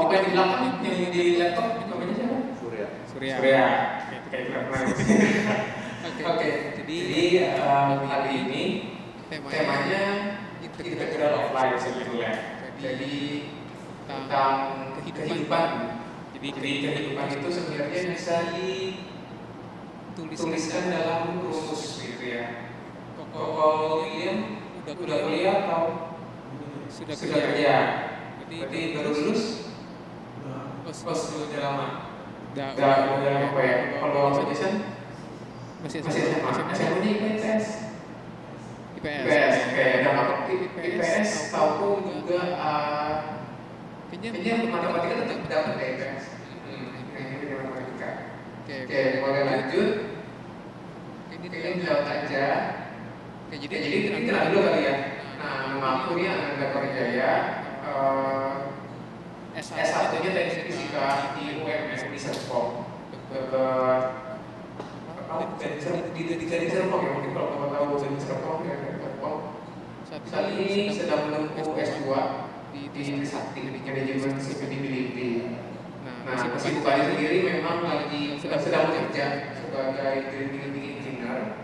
Oke di belakang yang di laptop namanya siapa? Surya. Oke. Jadi kali ini temanya integral of life sebetulnya. Jadi tentang kehidupan. Jadi kehidupan itu sebenarnya bisa dituliskan dalam rumus gitu ya. Kalau William udah kuliah atau sudah kerja? Berarti baru lulus? Udah lama. Udah apa ya? Kalau Jason masih SMA di IPS. Oke, dapat IPS tahu juga kayaknya matematika tetap dapat ya IPS. Kayaknya matematika. Oke, boleh lanjut. Ini jawab aja. Jadi kita dulu kali ya. Nama aku ini Ananda Korjaya. S1-nya teknik fisika di UMS di Serpong. Di Serpong ya, mungkin kalau kamu tahu di Serpong ya, Serpong. Saat ini sedang menempuh S2 di Trisakti Manajemen Sustainability. Nah, kesibukannya sendiri memang lagi sedang bekerja sebagai building engineer.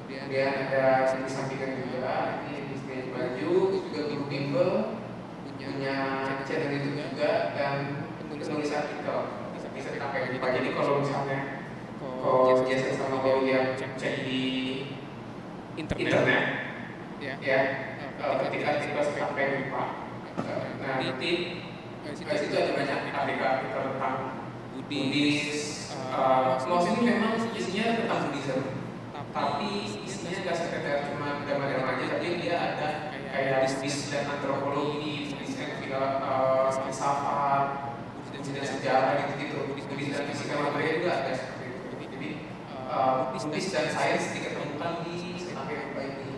Kemudian ada sampingan juga ini bisnis baju, juga guru bimbel, punya channel YouTube juga dan penulis artikel bisa dipakai. Jadi kalau misalnya Jason sama William cek di internet ya ketika artikel sampai lupa. Nah nanti di situ ada banyak artikel tentang Buddhis. Mostly memang isinya tentang Buddhism, tapi isinya nggak sekedar cuma agama aja, tapi dia ada kayak bisnis dan antropologi, bisnis filsafat, bisnis sejarah gitu, bisnis dan fisika materi juga ada seperti itu. Jadi Buddhis dan sains diketemukan di Senape ini.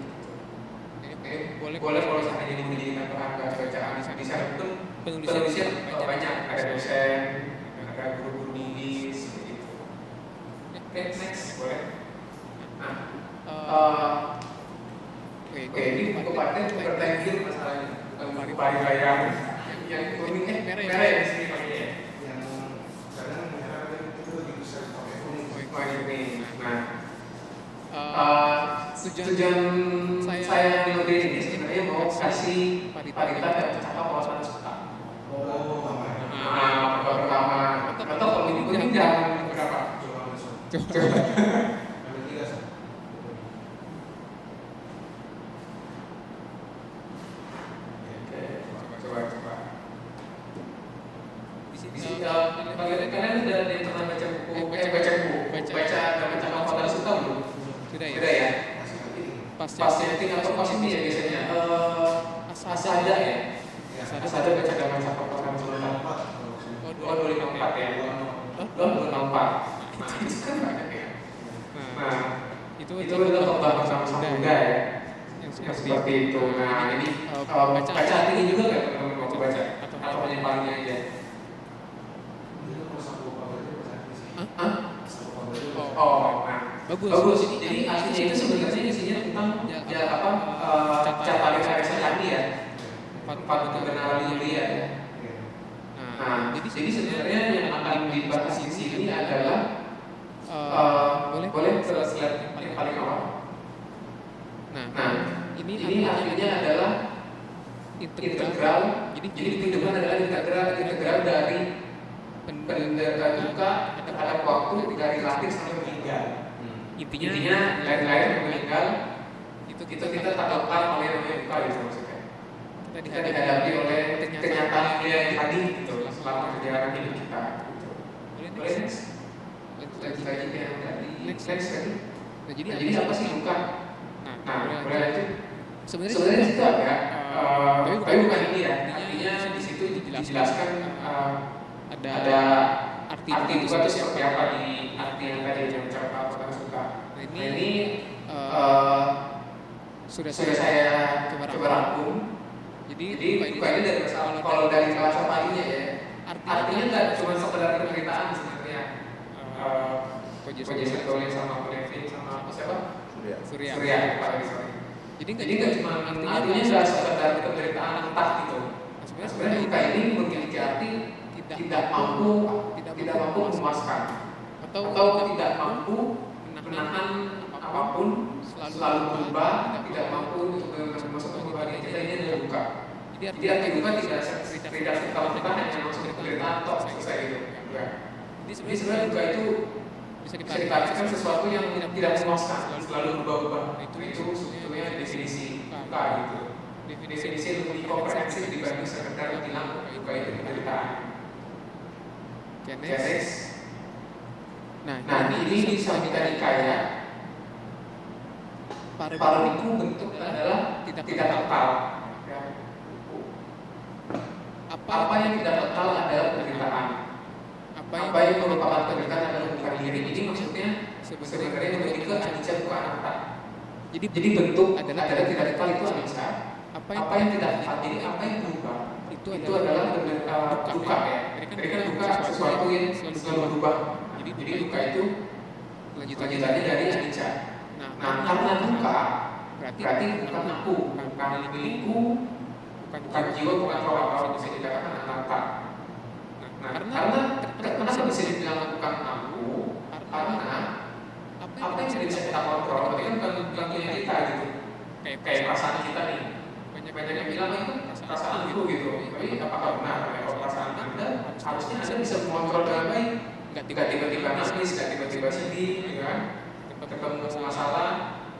Boleh kalau seandainya menjadikan bahan bacaan di sana pun penulisnya banyak, ada dosen, ada guru-guru Buddhis gitu. Oke, next boleh. Oke, ini buku paten bertengkir masalahnya, bukan buku paribayan yang kuning merah ya di sini pakai ya. Yang kadang merah itu lebih besar pakai kuning. Ini. Nah, tujuan saya ngelibet ini sebenarnya mau kasih paritas dan cakap wawasan suka. Pertama, atau kalau ini kuning jangan berapa? Coba. Kalian udah pernah baca buku, baca Wawasan Suka belum? Sudah ya? Pasietin atau positif ya biasanya? Asada ya? Asada baca Gaman Cakap Wawasan Suka. 254 ya? 254. Nah, itu kan banyak ya? Nah, itu adalah pembahasan sama muda ya? Yang seperti itu. Nah, ini baca artinya juga nggak teman-teman waktu baca? Atau penyempalannya aja? Bagus. Jadi artinya itu sebenarnya isinya tentang catatan Teresa tadi ya, empat kebenaran mulia ya. Nah, jadi sebenarnya yang akan dibahas di sini adalah boleh slide yang paling awal. Nah, ini artinya adalah integral. Jadi kehidupan adalah integral dari penderitaan duka terhadap waktu dari lahir sampai meninggal. Intinya lahir meninggal itu kita tak lepas oleh namanya duka gitu maksudnya. Kita dihadapi oleh kenyataan yang tadi gitu selama perjalanan hidup kita. Boleh next? Lagi yang tadi. Next lagi. Nah, jadi apa sih duka? Nah, boleh lanjut. Sebenarnya itu ya. Tapi bukan ini ya. Artinya di situ dijelaskan ada arti duka itu seperti apa di arti yang tadi yang Cakap Wawasan Suka. Nah ini sudah saya coba rangkum. Jadi duka ini dari kalau dari bahasa Palinya ya, artinya nggak cuma sekedar penderitaan sebenarnya. Jason Dolin sama Nevin sama siapa? Surya Pak sorry. Jadi nggak cuma artinya nggak sekedar penderitaan entah gitu. Sebenarnya duka ini memiliki arti tidak mampu memuaskan atau tidak mampu menahan apapun, selalu berubah, tidak mampu untuk masuk ke kehidupan kita, ini adalah duka. Jadi arti duka tidak serta merta hanya masuk ke penderitaan atau selesai gitu. Jadi sebenarnya duka itu bisa kita artikan sesuatu yang tidak memuaskan, selalu berubah-ubah. Itu sebetulnya definisi duka gitu. Definisi lebih komprehensif dibanding sekedar bilang duka itu penderitaan. Next. Nah, ini bisa kita dikaya. Parodiku bentuknya adalah tidak kekal. Apa yang tidak kekal adalah penderitaan. Apa yang merupakan penderitaan adalah bukan diri. Ini maksudnya sebenarnya lebih ke anicca bukan anatta. Jadi bentuk adalah tidak kekal itu anicca. Apa yang tidak kekal, jadi apa yang berubah itu adalah duka ya. Jadi kan duka sesuatu yang selalu berubah. Jadi duka itu lanjutannya dari anicca. Nah, karena duka berarti bukan aku, bukan milikku, bukan jiwa, bukan roh, kalau bisa dikatakan anatta. Nah, karena kenapa bisa dibilang bukan aku? Karena apa yang tidak bisa kita kontrol, itu kan bukan punya kita gitu. Kayak perasaan kita nih. Banyak yang bilang itu perasaan itu gitu. Tapi apakah benar? Kalau perasaan Anda harusnya Anda bisa mengontrol dengan baik. Nggak tiba-tiba nangis, nggak tiba-tiba sedih, ya kan? Ketemu masalah,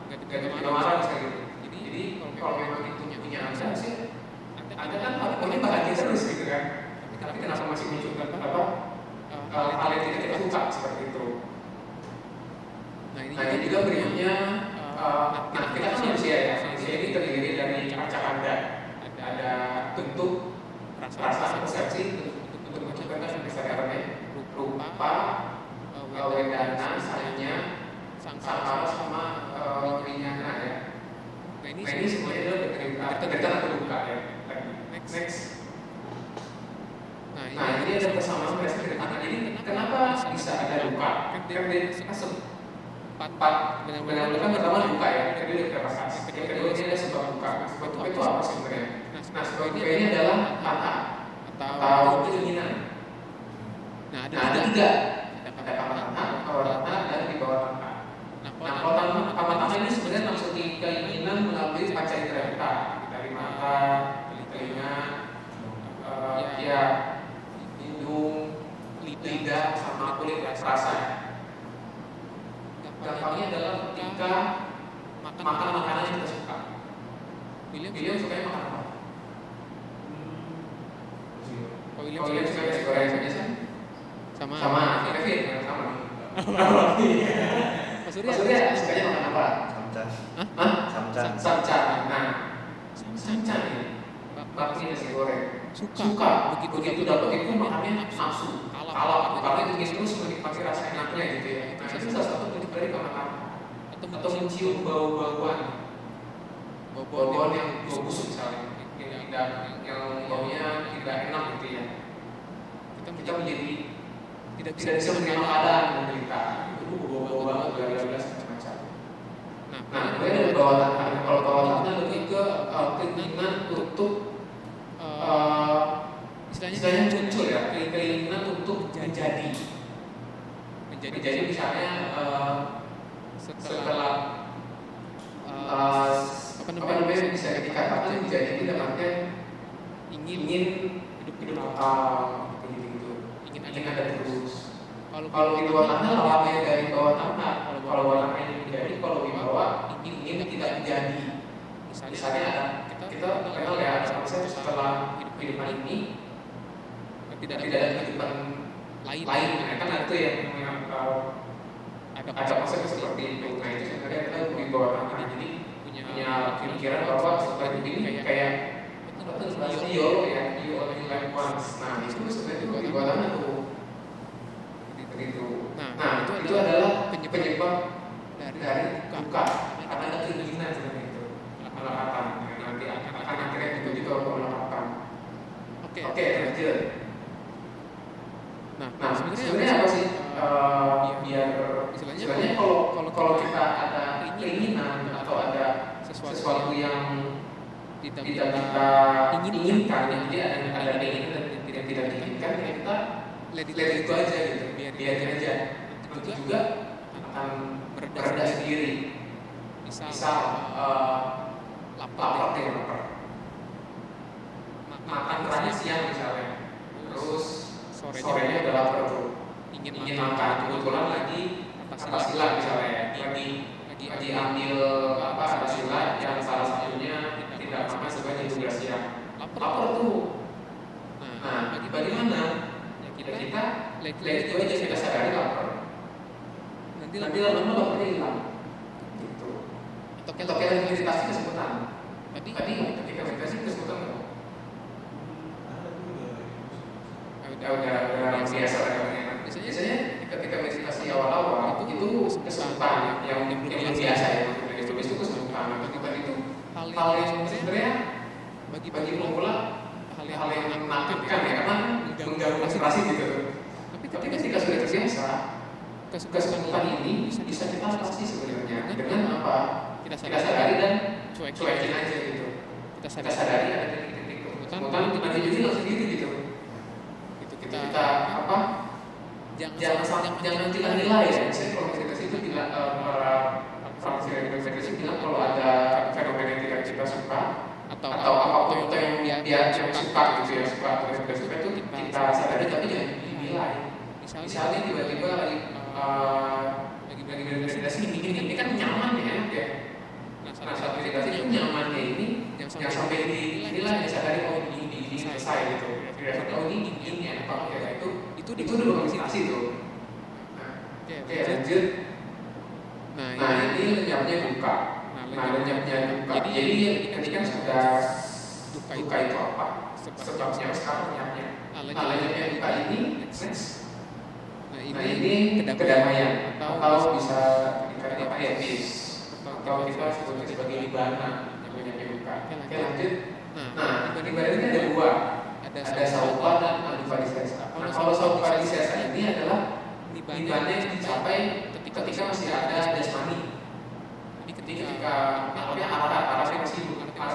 nggak tiba-tiba marah, misalnya gitu. Jadi kalau memang itu punya Anda sih, Anda kan harusnya bahagia terus gitu kan. Tapi kenapa masih muncul hal yang tidak kita suka seperti itu? Nah, ini juga berikutnya. Kita kan manusia ya. Manusia ini terdiri dari acak-acak. Ada bentuk, rasa, persepsi, bentuk kita sampai rupa, wedana, misalnya, sangkara sama winyana ya. Nah, ini semuanya adalah penderitaan atau duka ya. Next. Nah, ini ada persamaan dengan penderitaan. Jadi kenapa bisa ada duka? Kan dia benar-benar kan pertama duka ya, kedua dia kerasan. Yang kedua ini ada sebab duka. Sebab duka itu apa sebenarnya? Nah, sebab duka ini adalah kata atau keinginan. Nah, ada tiga. Ada kamatana, kawarata, dan di bawah tangka. Nah, kamatana ini sebenarnya maksud keinginan melalui panca indera kita, dari mata, telinga, hidung, lidah, sama kulit rasa. Gampangnya adalah ketika makan makanan yang kita suka. William suka makan apa? William suka nasi goreng biasa? Sama. Kevin sama. Mas Surya sukanya makan apa? Samcan. Nah, samcan ini bakmi nasi goreng. Suka. Begitu dapat itu makannya nafsu. Kalau itu terus menikmati rasa enaknya gitu ya. Nah, itu salah satu bentuk dari kamatana. Atau mencium bau-bauan yang bau busuk misalnya, yang baunya tidak enak gitu ya. Kita menjadi tidak bisa menerima keadaan menderita. Itu bau-bau banget, bla macam-macam. Nah, kemudian ada bawah tanah. Kalau bawah tanah lebih ke keinginan untuk istilahnya muncul ya, keinginan untuk menjadi misalnya setelah apa namanya bisa dikatakan menjadi itu dalam artian ingin hidup gitu, ingin ada terus. Kalau di bawah tanah lawannya dari bawah tanah. Kalau bawah tanah ini menjadi, kalau di bawah ingin tidak menjadi. Misalnya ada kita kenal ya, ada konsep setelah kehidupan ini tidak ada kehidupan lain. Kan itu yang ada konsep seperti itu. Nah, itu sebenarnya kita di bawah tanah. Jadi punya pikiran bahwa setelah ini kayak you only live once. Nah, itu sebenarnya di bawah tanah tuh. Begitu. Nah, itu adalah penyebab dari duka. Karena ada keinginan seperti itu. Melekatan. Nanti akan akhirnya itu melekatan. Oke, lanjut. Nah, sebenarnya apa sih? Biar istilahnya kalau kita ada keinginan atau ada sesuatu yang tidak kita inginkan, jadi ada keinginan dan tidak diinginkan, ya kita let itu aja gitu, biarin aja. Nanti juga akan mereda sendiri. Misal lapar makan terakhir siang misalnya, terus sorenya udah lapar tuh, ingin makan, kebetulan lagi atas sila misalnya, lagi ambil atas sila yang salah satunya tidak makan sebanyak 12 jam, lapar tuh. Nah, bagaimana? Ya kita let itu aja, kita sadari lapar. Nanti lama-lama laparnya hilang. Gitu. Atau kayak meditasi kesemutan. Tadi ketika meditasi kesemutan nggak? Udah biasa kan. Biasanya ketika meditasi awal-awal itu kesemutan yang biasa ya. Itu kesemutan. Kesemutan itu hal yang sebenarnya bagi pemula hal yang menakutkan ya, karena mengganggu konsentrasi gitu. Tapi ketika sudah terbiasa, kesemutan ini bisa kita atasi sebenarnya dengan apa? Kita sadari dan cuekin aja gitu. Kita sadari ada titik-titik kesemutan itu nanti jadi langsung sendiri gitu. Kita apa? Jangan kita nilai ya. Misalnya kalau meditasi itu bilang para praktisi meditasi bilang kalau ada fenomena yang tidak kita suka atau apa yang dia suka gitu ya, suka atau tidak suka itu kita sadari tapi jangan dinilai. Misalnya tiba-tiba lagi meditasi ini kan nyaman ya, enak ya. Nah saat meditasi itu nyamannya ini yang sampai dinilai, sadari oh ini selesai gitu. Atau ini apa ya, itu udah meditasi tuh. Oke lanjut. Nah ini lenyapnya duka. Jadi ketika sudah duka itu apa? Sebabnya sekarang lenyapnya. Lenyapnya duka ini next. Nah ini kedamaian atau bisa dikatakan peace atau kita sebutnya sebagai nibbana yang lenyapnya duka. Oke lanjut. Nah nibbana ini ada dua. Ada saupa dan adipalisesa. Nah kalau saupalisesa ini adalah nibbana yang dicapai ketika masih ada jasmani. Jadi ketika arah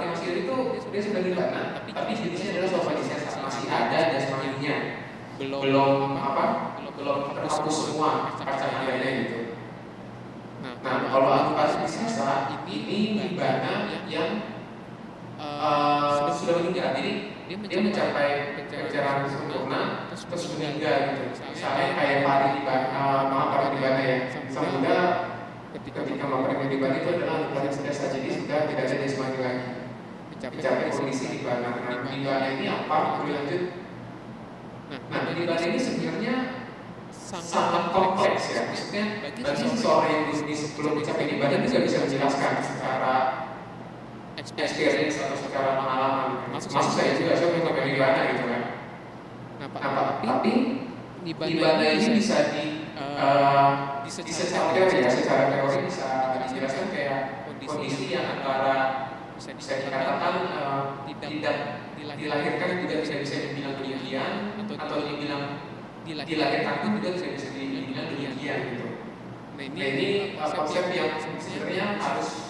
masih itu dia sudah nibbana, tapi jenisnya adalah saupalisesa, masih ada jasmaninya, belum terhapus semua kacamanya gitu. Nah kalau adipalisesa ini nibbana yang sudah meninggal, jadi dia mencapai pencerahan sempurna terus meninggal gitu. Misalnya kayak Mahaparinibbana ya, Sang Buddha ketika Mahaparinibbana itu adalah bulan sedasa, jadi sudah tidak ada jasmani lagi, mencapai kondisi nibbana. Nah nibbana ini apa? Boleh lanjut. Nah nibbana ini sebenarnya sangat kompleks ya, maksudnya bagi seseorang yang belum mencapai nibbana itu tidak bisa menjelaskan secara experience atau secara pengalaman. Masuk saya juga, saya punya nibbana gitu kan. Nah, tapi nibbana ini bisa secara teori bisa dijelaskan kayak kondisi yang antara bisa dikatakan tidak dilahirkan juga bisa dibilang demikian, atau dibilang dilahirkan pun juga bisa dibilang demikian gitu. Nah ini konsep yang sebenarnya harus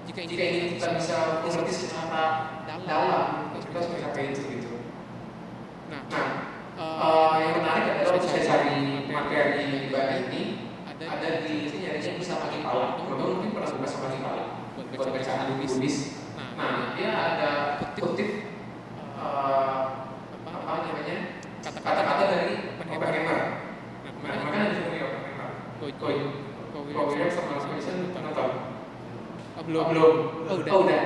jika ingin kita bisa mengerti secara dalam, kita harus mencapai itu gitu. Nah, yang menarik adalah saya cari materi nibbana ini ada di sini nyarinya di Samagipala. Teman-teman mungkin pernah buka Samagipala buat bacaan Buddhis. Nah, dia ada kutip apa namanya kata-kata dari Oppenheimer. Nah, makanya di sini Oppenheimer. Kau sama Smithson nonton? Belum. Oh udah.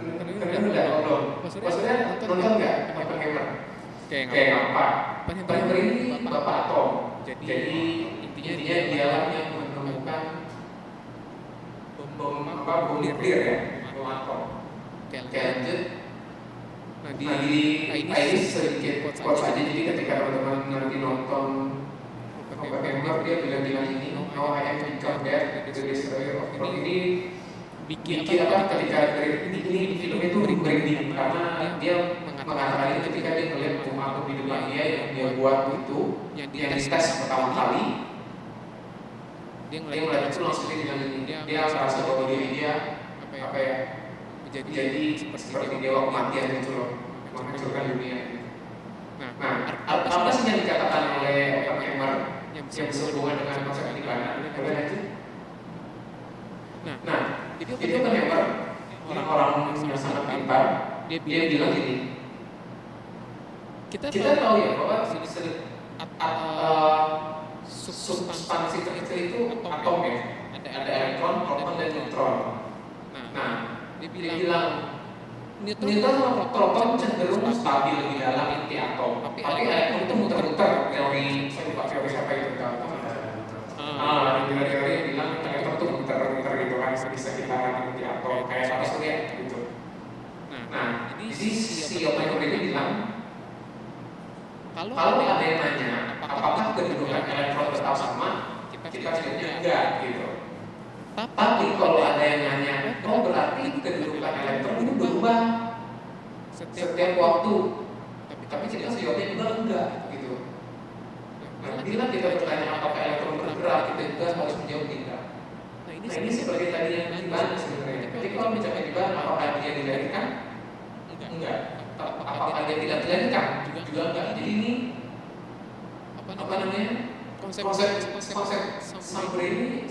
Belum. Maksudnya nonton nggak Oppenheimer? Kayak apa? Oppenheimer ini bapak atom. Jadi intinya dialah yang menemukan bom nuklir ya, bom atom. Oke lanjut. Nah ini sedikit quotes aja. Jadi ketika teman-teman nanti nonton Oppenheimer, dia bilang ini, no I am become dead, the destroyer of Europe. Ini bikin apa ketika ini film itu merinding karena dia mengatakan ini ketika dia melihat bom atom di depan dia yang dia buat itu yang dites pertama kali, dia melihat itu langsung dia bilang ini, dia merasa bahwa dia apa ya menjadi seperti dewa kematian gitu loh, menghancurkan dunia. Nah apa sih yang dikatakan oleh yang sehubungan dengan konsep nibbana. Boleh lanjut? Nah, jadi Oppenheimer orang yang sangat pintar, dia bilang gini, kita tahu ya bahwa substansi terkecil itu atom ya, ada elektron, proton, dan neutron. Nah, dia bilang neutron sama proton cenderung stabil di dalam inti atom, tapi elektron itu muter-muter. Teori, saya lupa teori siapa itu, teori bilang elektron itu muter-muter gitu kan, bisa kita inti atom kayak apa surya gitu. Nah, jadi si Oppenheimer ini bilang, kalau ada yang nanya apakah kedudukan elektron tetap sama, kita jawabnya enggak gitu. Tapi kalau ada yang nanya, oh berarti kedudukan elektron itu berubah setiap waktu. Tapi kita jawabnya juga enggak gitu. Nah, bila kita bertanya apakah elektron bergerak, kita juga harus menjawab tidak. Nah, ini seperti tadi yang dibahas sebenarnya. Tapi kalau mencapai dibahas, apakah dia dilahirkan? Enggak. Apakah dia tidak dilahirkan? Juga enggak. Jadi ini apa namanya? Konsep Sampur ini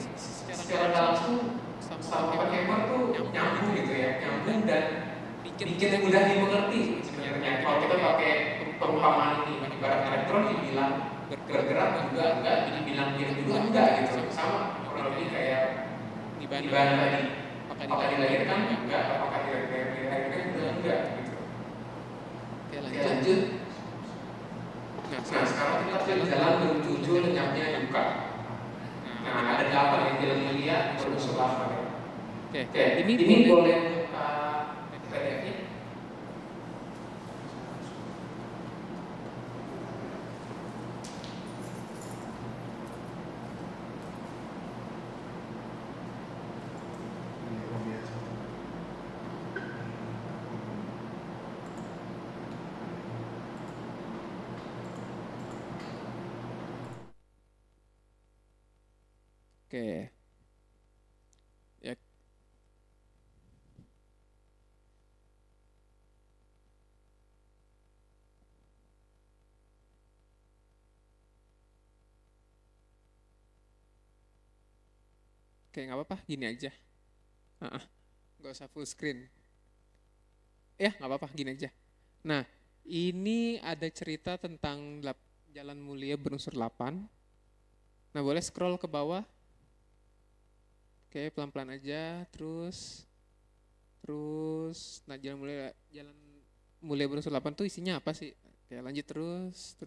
secara langsung sama Oppenheimer tuh nyambung gitu ya, nyambung dan bikin mudah dimengerti sebenarnya. Kalau kita pakai perumpamaan ini, ibarat elektron dibilang bergerak juga enggak, dibilang diam juga enggak gitu. Sama kurang lebih kayak Nibbana tadi. Apakah dilahirkan? Enggak. Apakah dilahirkan? Juga enggak gitu. Oke, lanjut. Nah, sekarang kita jalan menuju lenyapnya duka. Nah, ada 8 yang jalan mulia berunsur 8. Oke, ini boleh buka PDF-nya. Oke. Ya. Oke, nggak apa-apa, gini aja. Nggak usah full screen. Ya, nggak apa-apa, gini aja. Nah, ini ada cerita tentang jalan mulia berunsur 8. Nah, boleh scroll ke bawah. Oke, pelan-pelan aja, terus, nah jalan mulia berunsur 8 tuh isinya apa sih? Oke, lanjut terus,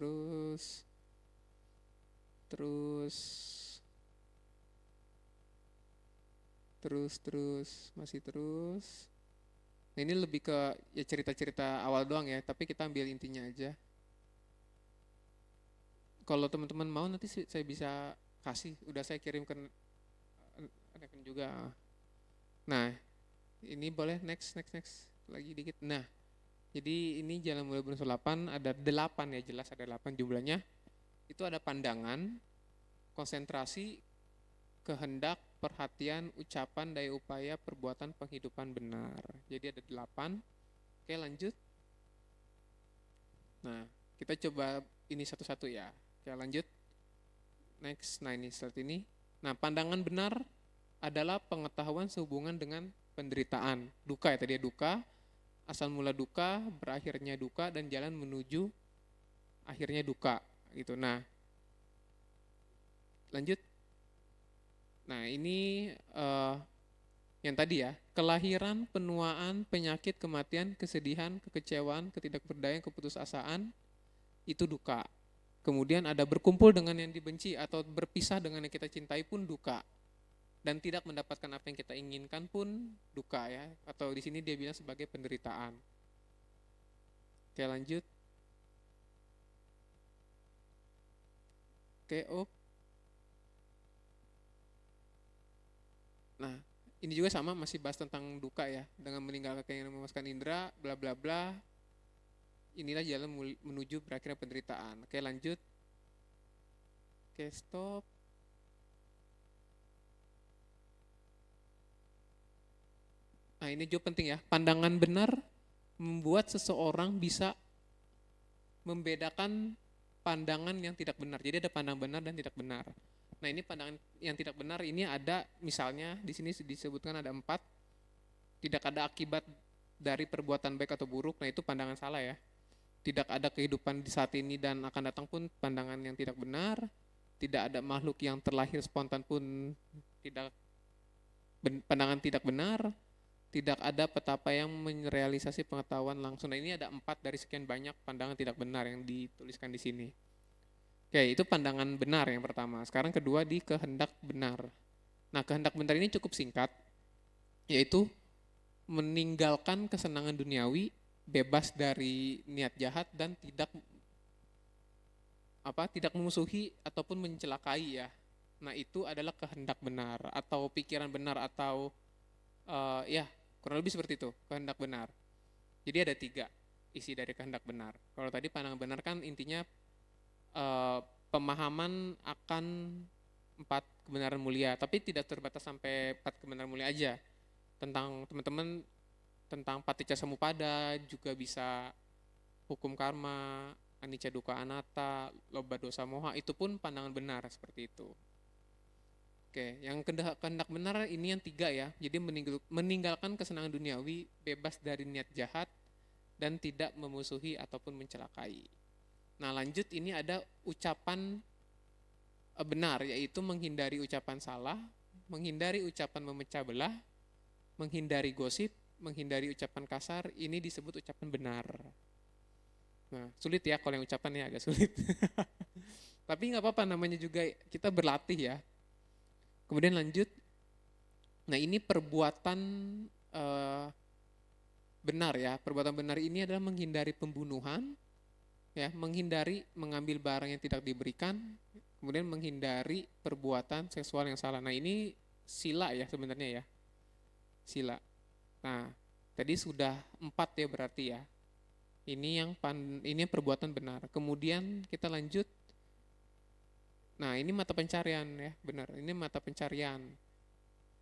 masih terus. Nah, ini lebih ke ya cerita-cerita awal doang ya, tapi kita ambil intinya aja. Kalau teman-teman mau nanti saya bisa kasih, udah saya kirimkan juga. Nah, ini boleh next lagi dikit. Nah, jadi ini jalan mulia berunsur 8, ada 8 ya, jelas ada 8 jumlahnya. Itu ada pandangan, konsentrasi, kehendak, perhatian, ucapan, daya upaya, perbuatan, penghidupan benar. Jadi ada 8. Oke, lanjut. Nah, kita coba ini satu-satu ya. Oke, lanjut. Next, nah ini seperti ini. Nah, pandangan benar adalah pengetahuan sehubungan dengan penderitaan. Duka ya, tadi ya duka, asal mula duka, berakhirnya duka, dan jalan menuju akhirnya duka. Gitu. Nah, lanjut. Nah, ini yang tadi ya, kelahiran, penuaan, penyakit, kematian, kesedihan, kekecewaan, ketidakberdayaan, keputusasaan, itu duka. Kemudian ada berkumpul dengan yang dibenci atau berpisah dengan yang kita cintai pun duka. Dan tidak mendapatkan apa yang kita inginkan pun duka ya. Atau di sini dia bilang sebagai penderitaan. Oke, lanjut. Oke, Nah, ini juga sama, masih bahas tentang duka ya. Dengan meninggalkan keinginan memuaskan indera, bla bla bla. Inilah jalan menuju berakhirnya penderitaan. Oke, lanjut. Oke, stop. Nah, ini juga penting ya. Pandangan benar membuat seseorang bisa membedakan pandangan yang tidak benar. Jadi ada pandangan benar dan tidak benar. Nah ini pandangan yang tidak benar ini ada misalnya di sini disebutkan ada 4, tidak ada akibat dari perbuatan baik atau buruk. Nah itu pandangan salah ya. Tidak ada kehidupan di saat ini dan akan datang pun pandangan yang tidak benar. Tidak ada makhluk yang terlahir spontan pun tidak pandangan tidak benar. Tidak ada petapa yang merealisasi pengetahuan langsung. Nah ini ada 4 dari sekian banyak pandangan tidak benar yang dituliskan di sini. Oke, itu pandangan benar yang pertama. Sekarang kedua di kehendak benar. Nah, kehendak benar ini cukup singkat, yaitu meninggalkan kesenangan duniawi, bebas dari niat jahat dan tidak memusuhi ataupun mencelakai ya. Nah, itu adalah kehendak benar atau pikiran benar atau ya, kurang lebih seperti itu, kehendak benar. Jadi ada 3 isi dari kehendak benar. Kalau tadi pandangan benar kan intinya pemahaman akan 4 kebenaran mulia, tapi tidak terbatas sampai 4 kebenaran mulia aja. Tentang teman-teman tentang paticca samuppada juga bisa hukum karma, anicca dukkha anatta, loba dosa moha, itu pun pandangan benar seperti itu. Oke, yang kehendak benar ini yang 3 ya. Jadi meninggalkan kesenangan duniawi, bebas dari niat jahat dan tidak memusuhi ataupun mencelakai. Nah lanjut ini ada ucapan benar, yaitu menghindari ucapan salah, menghindari ucapan memecah belah, menghindari gosip, menghindari ucapan kasar, ini disebut ucapan benar. Nah sulit ya kalau yang ucapannya agak sulit. Tapi nggak apa-apa, namanya juga kita berlatih ya. Kemudian lanjut, nah ini perbuatan benar ya, perbuatan benar ini adalah menghindari pembunuhan, ya, menghindari mengambil barang yang tidak diberikan, kemudian menghindari perbuatan seksual yang salah. Nah ini sila ya sebenarnya ya, sila. Nah tadi sudah 4 ya berarti ya. Ini yang perbuatan benar. Kemudian kita lanjut. Nah ini mata pencarian ya, benar. Ini mata pencarian.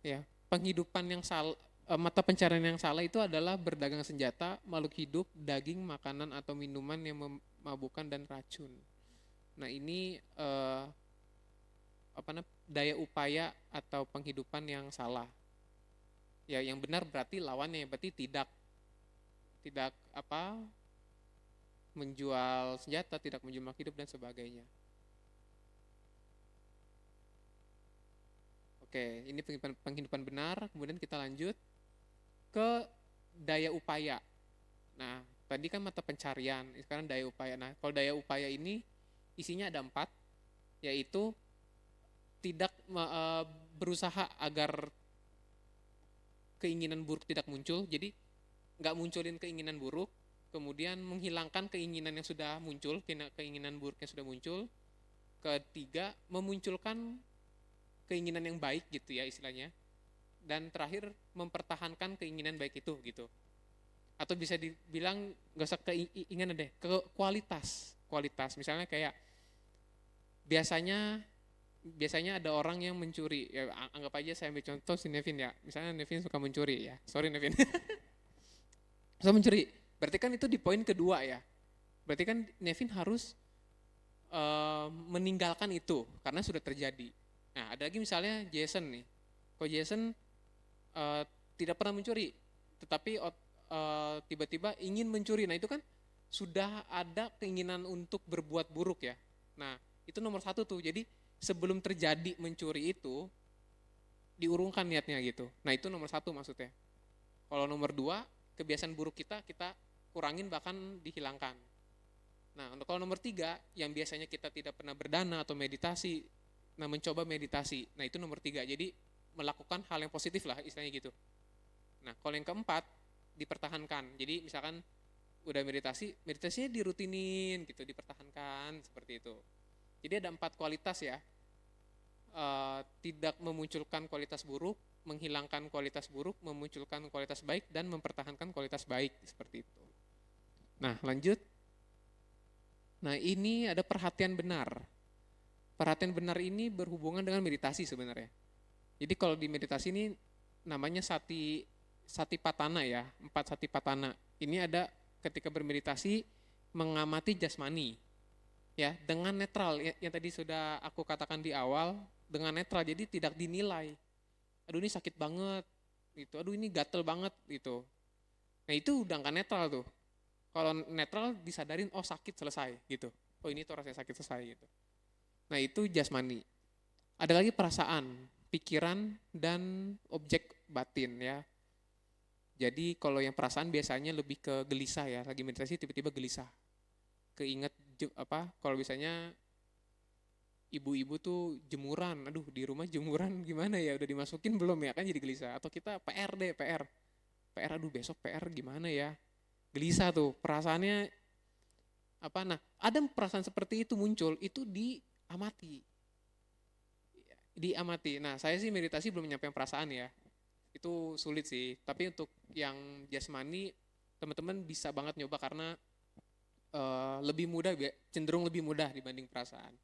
Ya, penghidupan yang salah. Mata pencarian yang salah itu adalah berdagang senjata, makhluk hidup, daging, makanan atau minuman yang memabukkan dan racun. Nah ini daya upaya atau penghidupan yang salah. Ya yang benar berarti lawannya, berarti tidak menjual senjata, tidak menjual makhluk hidup dan sebagainya. Oke, ini penghidupan benar. Kemudian kita lanjut ke daya upaya. Nah, tadi kan mata pencarian, sekarang daya upaya. Nah, kalau daya upaya ini isinya ada 4, yaitu tidak berusaha agar keinginan buruk tidak muncul, jadi nggak munculin keinginan buruk, kemudian menghilangkan keinginan yang sudah muncul, keinginan buruk yang sudah muncul. Ketiga, memunculkan keinginan yang baik gitu ya istilahnya. Dan terakhir mempertahankan keinginan baik itu gitu. Atau bisa dibilang nggak usah keinginan deh, ke kualitas. Misalnya kayak biasanya ada orang yang mencuri. Ya anggap aja saya ambil contoh si Nevin ya. Misalnya Nevin suka mencuri ya. Sorry Nevin. Suka mencuri. Berarti kan itu di poin kedua ya. Berarti kan Nevin harus meninggalkan itu karena sudah terjadi. Nah ada lagi misalnya Jason nih. Kalau Jason tidak pernah mencuri, tetapi tiba-tiba ingin mencuri. Nah itu kan sudah ada keinginan untuk berbuat buruk ya. Nah itu nomor 1 tuh. Jadi sebelum terjadi mencuri itu diurungkan niatnya gitu. Nah itu nomor 1 maksudnya. Kalau nomor 2 kebiasaan buruk kita kurangin bahkan dihilangkan. Nah untuk kalau nomor 3 yang biasanya kita tidak pernah berdana atau meditasi, nah mencoba meditasi. Nah itu nomor 3. Jadi melakukan hal yang positif lah istilahnya gitu. Nah kalau yang keempat dipertahankan. Jadi misalkan udah meditasinya dirutinin gitu, dipertahankan seperti itu. Jadi ada 4 kualitas ya. Tidak memunculkan kualitas buruk, menghilangkan kualitas buruk, memunculkan kualitas baik, dan mempertahankan kualitas baik seperti itu. Nah lanjut. Nah ini ada perhatian benar. Perhatian benar ini berhubungan dengan meditasi sebenarnya. Jadi kalau di meditasi ini namanya satipatthana ya, 4 satipatthana. Ini ada ketika bermeditasi mengamati jasmani. ya dengan netral yang tadi sudah aku katakan di awal, dengan netral jadi tidak dinilai. Aduh ini sakit banget gitu, aduh ini gatel banget gitu. Nah itu udah nggak netral tuh. Kalau netral disadarin oh sakit selesai gitu. Oh ini tuh rasanya sakit selesai gitu. Nah itu jasmani. Ada lagi perasaan, pikiran dan objek batin ya. Jadi kalau yang perasaan biasanya lebih ke gelisah ya, lagi meditasi tiba-tiba gelisah. Keinget apa? Kalau biasanya ibu-ibu tuh jemuran, aduh di rumah jemuran gimana ya, udah dimasukin belum ya, kan jadi gelisah. Atau kita PR deh, PR aduh besok PR gimana ya, gelisah tuh perasaannya apa. Nah ada perasaan seperti itu muncul, itu diamati. Nah saya sih meditasi belum nyampe perasaan ya, itu sulit sih. Tapi untuk yang jasmani teman-teman bisa banget nyoba karena lebih mudah, cenderung lebih mudah dibanding perasaan.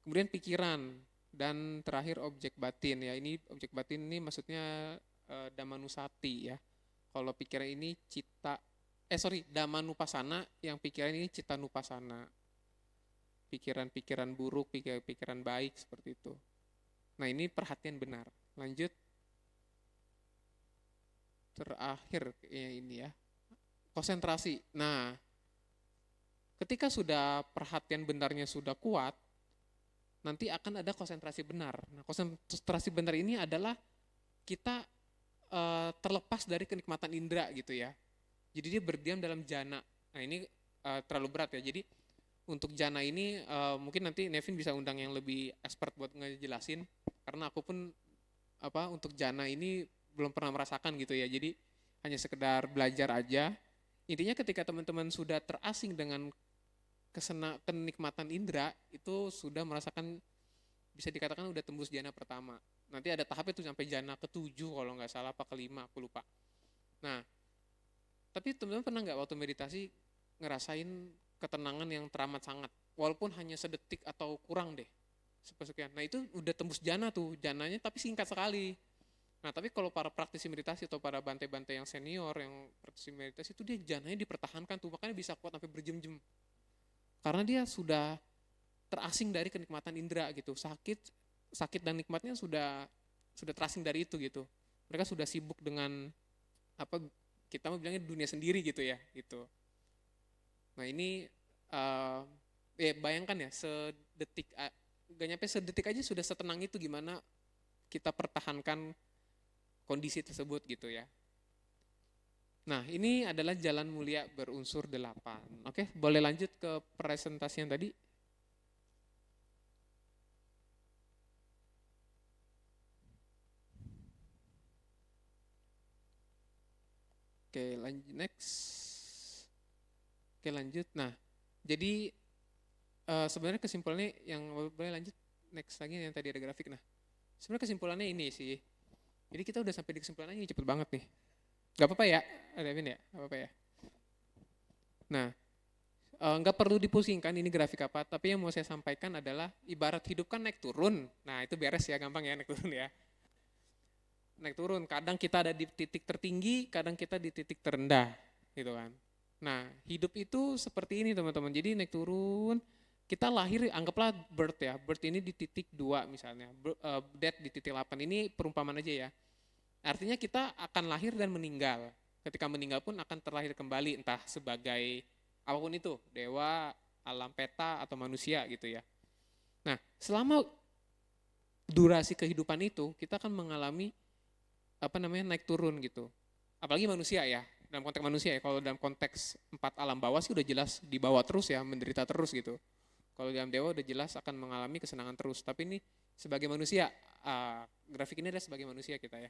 Kemudian pikiran dan terakhir objek batin ya. Ini objek batin ini maksudnya Damanusati ya. Kalau pikiran ini Damanupasana, yang pikiran ini Citanupasana. Pikiran-pikiran buruk, pikiran baik seperti itu. Nah ini perhatian benar. Lanjut. Terakhir ini ya. Konsentrasi. Nah ketika sudah perhatian benarnya sudah kuat, nanti akan ada konsentrasi benar. Nah konsentrasi benar ini adalah kita terlepas dari kenikmatan indera gitu ya. Jadi dia berdiam dalam jana. Nah ini terlalu berat ya. Jadi untuk jana ini mungkin nanti Nevin bisa undang yang lebih expert buat ngejelasin. Karena aku pun untuk jana ini belum pernah merasakan gitu ya. Jadi hanya sekedar belajar aja. Intinya ketika teman-teman sudah terasing dengan kenikmatan indera, itu sudah merasakan, bisa dikatakan udah tembus jana pertama. Nanti ada tahap itu sampai jana ke-7 kalau nggak salah, apa ke-5 aku lupa. Nah tapi teman-teman pernah nggak waktu meditasi ngerasain ketenangan yang teramat sangat, walaupun hanya sedetik atau kurang deh, sepersekian. Nah itu udah tembus jana tuh, jananya tapi singkat sekali. Nah tapi kalau para praktisi meditasi atau para bantai-bantai yang senior yang praktisi meditasi itu, dia jananya dipertahankan tuh, makanya bisa kuat sampai berjam-jam. Karena dia sudah terasing dari kenikmatan indera gitu. Sakit dan nikmatnya sudah terasing dari itu gitu. Mereka sudah sibuk dengan apa kita mau bilangnya dunia sendiri gitu ya gitu. Nah ini bayangkan ya, gak nyampe sedetik aja sudah setenang itu, gimana kita pertahankan kondisi tersebut gitu ya. Nah ini adalah jalan mulia berunsur 8. Oke, boleh lanjut ke presentasi yang tadi. Oke lanjut next. Oke lanjut. Nah jadi sebenarnya kesimpulannya, yang boleh lanjut next lagi yang tadi ada grafik. Nah sebenarnya kesimpulannya ini sih. Jadi kita udah sampai di kesimpulannya, ini cepet banget nih. Gak apa-apa ya, Devin ya, gak apa-apa ya. Nah, nggak perlu dipusingkan ini grafik apa, tapi yang mau saya sampaikan adalah ibarat hidup kan naik turun. Nah itu beres ya, gampang ya naik turun ya. Naik turun, kadang kita ada di titik tertinggi, kadang kita di titik terendah, gitu kan. Nah hidup itu seperti ini teman-teman, jadi naik turun. Kita lahir, anggaplah birth ya, birth ini di titik 2 misalnya, death di titik 8, ini perumpamaan aja ya. Artinya kita akan lahir dan meninggal. Ketika meninggal pun akan terlahir kembali, entah sebagai apapun itu, dewa, alam peta, atau manusia gitu ya. Nah, selama durasi kehidupan itu, kita akan mengalami naik turun gitu. Apalagi manusia ya, dalam konteks manusia ya. Kalau dalam konteks 4 alam bawah sih udah jelas di bawah terus ya, menderita terus gitu. Kalau dalam dewa udah jelas akan mengalami kesenangan terus. Tapi ini sebagai manusia, grafik ini adalah sebagai manusia kita ya.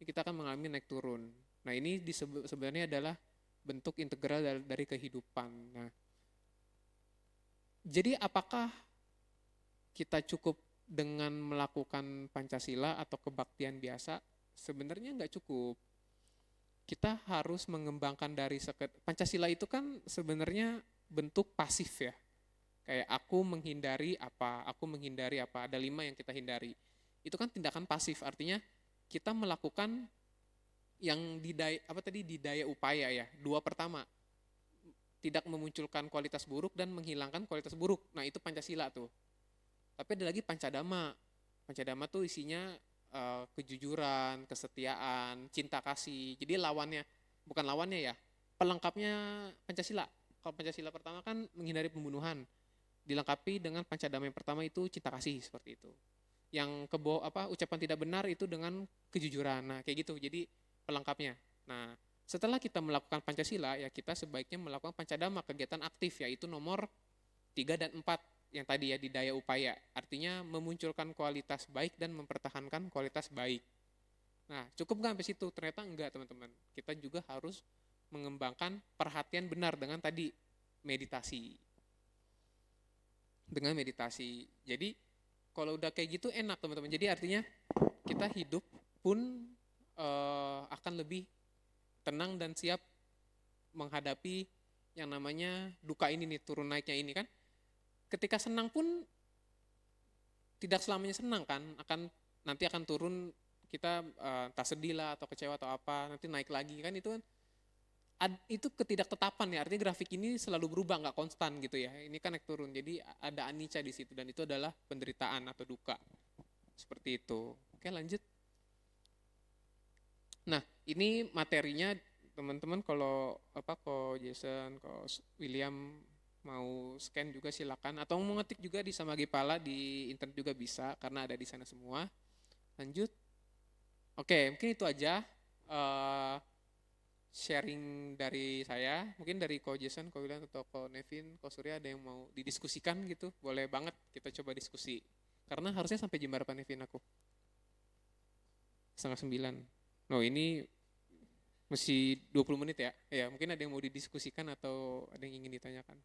Kita akan mengalami naik turun. Nah ini sebenarnya adalah bentuk integral dari kehidupan. Nah, jadi apakah kita cukup dengan melakukan Pancasila atau kebaktian biasa? Sebenarnya nggak cukup. Kita harus mengembangkan dari Pancasila itu kan sebenarnya bentuk pasif ya. Kayak aku menghindari apa, ada 5 yang kita hindari. Itu kan tindakan pasif, artinya kita melakukan yang didaya upaya ya. 2 pertama, tidak memunculkan kualitas buruk dan menghilangkan kualitas buruk. Nah, itu Pancasila tuh. Tapi ada lagi Pancadama. Pancadama tuh isinya kejujuran, kesetiaan, cinta kasih. Jadi lawannya, bukan lawannya ya, pelengkapnya Pancasila. Kalau Pancasila pertama kan menghindari pembunuhan. Dilengkapi dengan Pancadama yang pertama itu cinta kasih seperti itu. Yang ucapan tidak benar itu dengan kejujuran. Nah, kayak gitu. Jadi pelengkapnya. Nah, setelah kita melakukan Pancasila, ya kita sebaiknya melakukan Pancadama, kegiatan aktif, yaitu nomor 3 dan 4 yang tadi ya, di daya upaya. Artinya memunculkan kualitas baik dan mempertahankan kualitas baik. Nah, cukup nggak sampai situ? Ternyata enggak, teman-teman. Kita juga harus mengembangkan perhatian benar dengan tadi meditasi. Dengan meditasi. Jadi, kalau udah kayak gitu enak, teman-teman. Jadi artinya kita hidup pun akan lebih tenang dan siap menghadapi yang namanya duka ini nih, turun naiknya ini kan. Ketika senang pun tidak selamanya senang kan, nanti akan turun, kita entah sedih lah atau kecewa atau apa, nanti naik lagi kan, itu kan itu ketidaktetapan ya, artinya grafik ini selalu berubah, nggak konstan gitu ya. Ini kan naik turun, jadi ada anicca di situ, dan itu adalah penderitaan atau duka. Seperti itu. Oke, lanjut. Nah, ini materinya teman-teman, kalau Jason, kalau William mau scan juga silakan, atau mau ngetik juga di Samagipala di internet juga bisa, karena ada di sana semua. Lanjut. Oke, mungkin itu aja sharing dari saya. Mungkin dari Ko Jason, Ko William, atau Ko Nevin, Ko Surya ada yang mau didiskusikan gitu, boleh banget kita coba diskusi. Karena harusnya sampai jam berapa Nevin aku? 8:30. No, ini masih 20 menit ya. Ya, mungkin ada yang mau didiskusikan atau ada yang ingin ditanyakan.